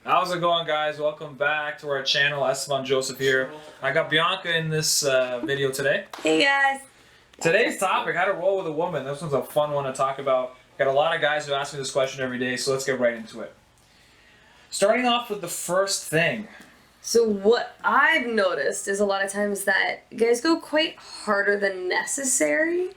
How's it going, guys? Welcome back to our channel. Esteban Joseph here. I got Bianca in this video today. Hey guys. Today's topic, how to roll with a woman. This one's a fun one to talk about. Got a lot of guys who ask me this question every day, so let's get right into it. Starting off with the first thing. So what I've noticed is a lot of times that guys go quite harder than necessary.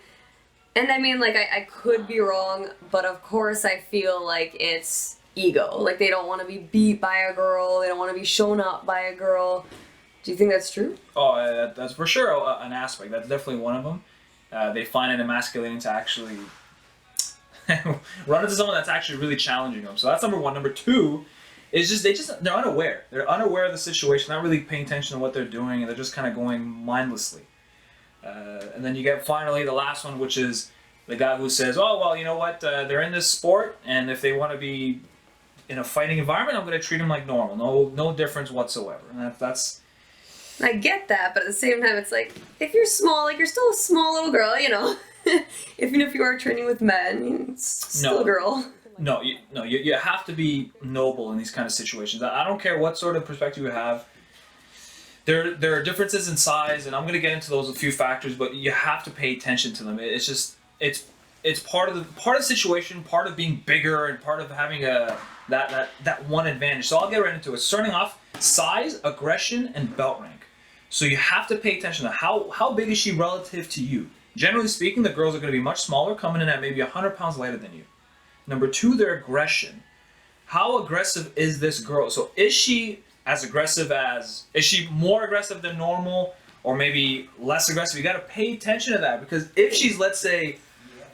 And I mean, like, I could be wrong, but of course I feel like it's ego. Like, they don't want to be beat by a girl. They don't want to be shown up by a girl. Do you think that's true? Oh, that's for sure an aspect. That's definitely one of them. They find it emasculating to actually run into someone that's actually really challenging them. So that's number one. Number two is they're unaware. They're unaware of the situation, not really paying attention to what they're doing, and they're just kind of going mindlessly. And then you get finally the last one, which is the guy who says, "Oh well, you know what? They're in this sport, and if they want to be in a fighting environment, I'm going to treat them like normal. No difference whatsoever." And that's. I get that, but at the same time, it's like, if you're small, like, you're still a small little girl, you know? Even if you are training with men, it's still a girl. No, you have to be noble in these kind of situations. I don't care what sort of perspective you have. There are differences in size, and I'm going to get into those a few factors, but you have to pay attention to them. It's part of the situation, part of being bigger, and part of having that one advantage. So I'll get right into it. Starting off, size, aggression, and belt rank. So you have to pay attention to how big is she relative to you. Generally speaking, the girls are going to be much smaller, coming in at maybe 100 pounds lighter than you. Number two, their aggression. How aggressive is this girl? So is she more aggressive than normal, or maybe less aggressive? You got to pay attention to that, because if she's, let's say,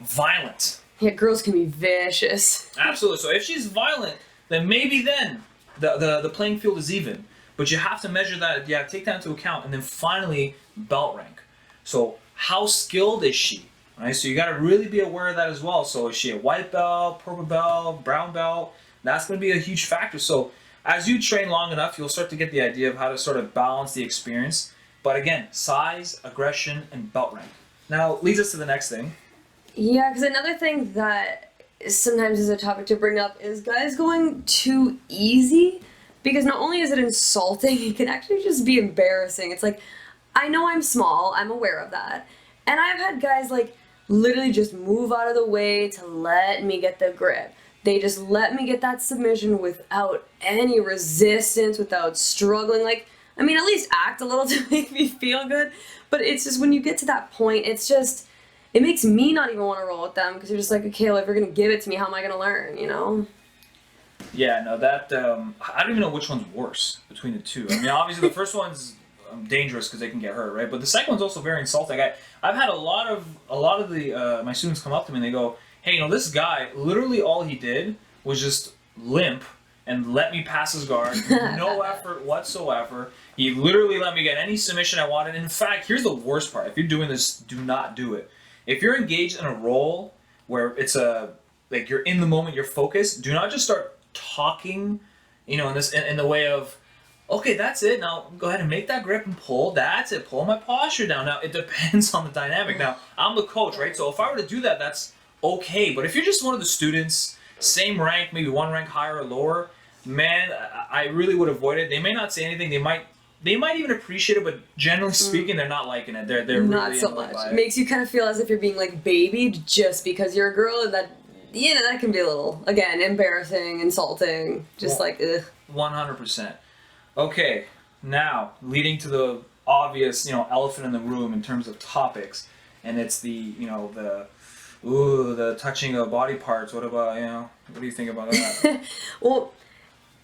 violent. Yeah, girls can be vicious. Absolutely. So if she's violent, then maybe the playing field is even. But you have to measure that, you have to take that into account. And then finally, belt rank. So how skilled is she? Right? So you got to really be aware of that as well. So is she a white belt, purple belt, brown belt? That's going to be a huge factor. So as you train long enough, you'll start to get the idea of how to sort of balance the experience. But again, size, aggression, and belt rank. Now, leads us to the next thing. Yeah, because another thing that sometimes is a topic to bring up is guys going too easy. Because not only is it insulting, it can actually just be embarrassing. It's like, I know I'm small, I'm aware of that. And I've had guys, like, literally just move out of the way to let me get the grip. They just let me get that submission without any resistance, without struggling. Like, I mean, at least act a little to make me feel good. But it's just, when you get to that point, it's just, it makes me not even want to roll with them, because you're just like, okay, well, if you're going to give it to me, how am I going to learn, you know? Yeah, no, that I don't even know which one's worse between the two. I mean, obviously the first one's dangerous because they can get hurt, right? But the second one's also very insulting. I've had a lot of the my students come up to me and they go, "Hey, you know, this guy, literally all he did was just limp and let me pass his guard, no effort whatsoever. He literally let me get any submission I wanted. In fact, here's the worst part: if you're doing this, do not do it. If you're engaged in a role where it's like you're in the moment, you're focused, do not just start talking, you know, in the way of, okay, that's it, now go ahead and make that grip and pull, that's it, pull my posture down. Now it depends on the dynamic. Now I'm the coach, right? So if I were to do that, that's okay. But if you're just one of the students, same rank, maybe one rank higher or lower, man, I really would avoid it. They may not say anything, they might even appreciate it, but generally speaking, they're not liking it. They're not really so much. It makes you kind of feel as if you're being like babied just because you're a girl, and that, you know, that can be a little, again, embarrassing, insulting, just like, ugh. 100%. Okay, now, leading to the obvious, you know, elephant in the room in terms of topics, and it's the, you know, the touching of body parts. What about, you know, what do you think about that? Well,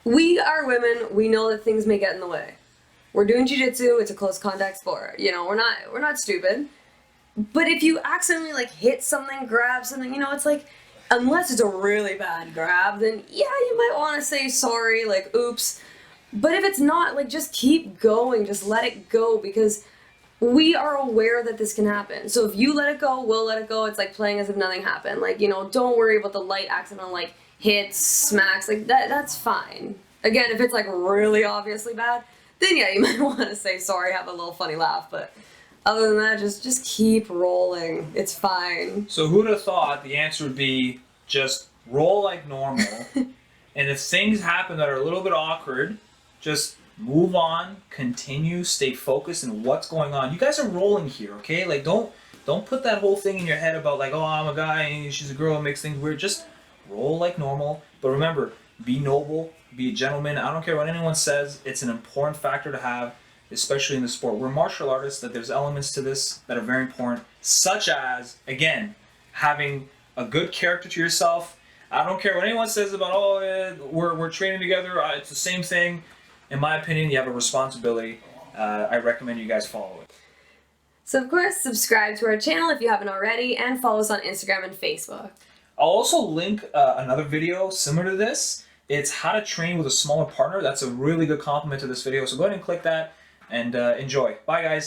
we are women, we know that things may get in the way. We're doing jiu-jitsu, it's a close contact sport, you know, we're not stupid. But if you accidentally, like, hit something, grab something, you know, it's like, unless it's a really bad grab, then yeah, you might want to say sorry, like, oops. But if it's not, like, just keep going, just let it go, because we are aware that this can happen. So if you let it go, we'll let it go. It's like playing as if nothing happened. Like, you know, don't worry about the light accidental, like, hits, smacks, like, that's fine. Again, if it's, like, really obviously bad, then yeah, you might want to say sorry, have a little funny laugh, but other than that, just keep rolling. It's fine. So who'd have thought the answer would be just roll like normal And if things happen that are a little bit awkward, just move on, continue, stay focused in what's going on. You guys are rolling here, okay? Like don't put that whole thing in your head about like, oh, I'm a guy and she's a girl, it makes things weird. Just roll like normal. But remember, be noble, be a gentleman. I don't care what anyone says. It's an important factor to have, especially in the sport. We're martial artists, that there's elements to this that are very important, such as, again, having a good character to yourself. I don't care what anyone says about, oh, we're training together. It's the same thing. In my opinion, you have a responsibility. I recommend you guys follow it. So of course, subscribe to our channel if you haven't already, and follow us on Instagram and Facebook. I'll also link another video similar to this. It's how to train with a smaller partner. That's a really good compliment to this video. So go ahead and click that and enjoy. Bye, guys.